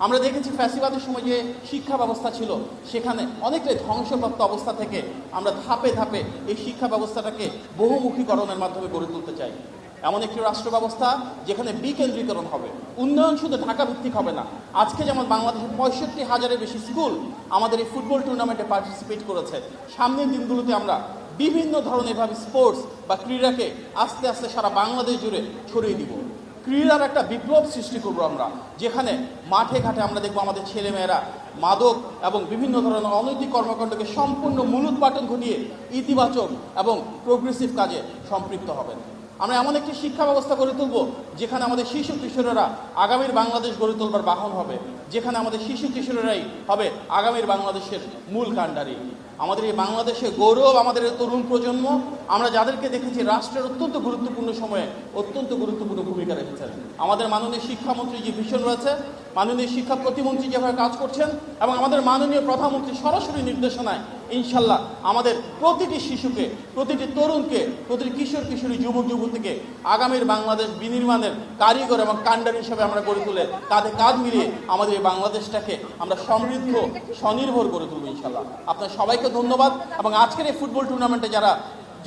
আমরা দেখেছি ফ্যাসিবাদের সময় যে শিক্ষা ব্যবস্থা ছিল সেখানে অনেকটাই ধ্বংসপ্রাপ্ত অবস্থা থেকে আমরা ধাপে ধাপে এই শিক্ষা ব্যবস্থাটাকে বহুমুখীকরণের মাধ্যমে গড়ে তুলতে চাই। এমন একটি রাষ্ট্র ব্যবস্থা যেখানে বিকেন্দ্রীকরণ হবে, উন্নয়ন শুধু ঢাকা ভিত্তিক হবে না। আজকে যেমন বাংলাদেশের 65,000-এর বেশি স্কুল আমাদের এই ফুটবল টুর্নামেন্টে পার্টিসিপেট করেছে। সামনের দিনগুলোতে আমরা বিভিন্ন ধরনের ভাবে স্পোর্টস বা ক্রীড়াকে আস্তে আস্তে সারা বাংলাদেশ জুড়ে ছড়িয়ে দিব। ক্রীড়ার একটা বিপ্লব সৃষ্টি করবো আমরা, যেখানে মাঠে ঘাটে আমরা দেখবো আমাদের ছেলেমেয়েরা মাদক এবং বিভিন্ন ধরনের অনৈতিক কর্মকাণ্ডকে সম্পূর্ণ মূলোৎপাটন ঘটিয়ে ইতিবাচক এবং প্রোগ্রেসিভ কাজে সম্পৃক্ত হবেন। আমরা এমন একটি শিক্ষা ব্যবস্থা গড়ে তুলব যেখানে আমাদের শিশু কিশোরেরা আগামীর বাংলাদেশ গড়ে তোলবার বাহন হবে, যেখানে আমাদের শিশু কিশোরেরাই হবে আগামীর বাংলাদেশের মূল কাণ্ডারি। আমাদের এই বাংলাদেশে গৌরব আমাদের তরুণ প্রজন্ম, আমরা যাদেরকে দেখেছি রাষ্ট্রের অত্যন্ত গুরুত্বপূর্ণ সময়ে অত্যন্ত গুরুত্বপূর্ণ ভূমিকা রেখেছেন। আমাদের মাননীয় শিক্ষামন্ত্রী যে ভিশন রয়েছে, মাননীয় শিক্ষা প্রতিমন্ত্রী যেভাবে কাজ করছেন এবং আমাদের মাননীয় প্রধানমন্ত্রী সরাসরি নির্দেশনায় ইনশাল্লাহ আমাদের প্রতিটি শিশুকে, প্রতিটি তরুণকে, প্রতিটি কিশোর কিশোরী যুবক যুবতীকে আগামীর বাংলাদেশ বিনির্মাণের কারিগর এবং কাণ্ডারি হিসেবে আমরা গড়ে তুলে কাঁধে কাঁধ মিলিয়ে আমাদের এই বাংলাদেশটাকে আমরা সমৃদ্ধ স্বনির্ভর করে তুলব ইনশাল্লাহ। আপনার সবাইকে ধন্যবাদ। এবং আজকের এই ফুটবল টুর্নামেন্টে যারা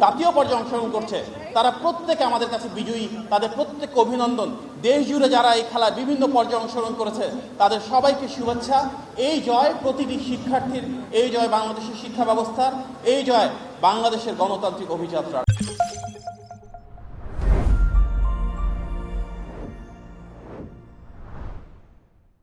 জাতীয় পর্যায়ে অংশগ্রহণ করছে তারা প্রত্যেকে আমাদের কাছে বিজয়ী, তাদের প্রত্যেককে অভিনন্দন। দেশ জুড়ে যারা এই খেলায় বিভিন্ন পর্যায়ে অংশগ্রহণ করেছে তাদের সবাইকে শুভেচ্ছা। এই জয় প্রতিটি শিক্ষার্থীর, এই জয় বাংলাদেশের শিক্ষা ব্যবস্থার, এই জয় বাংলাদেশের গণতান্ত্রিক অভিযাত্রার।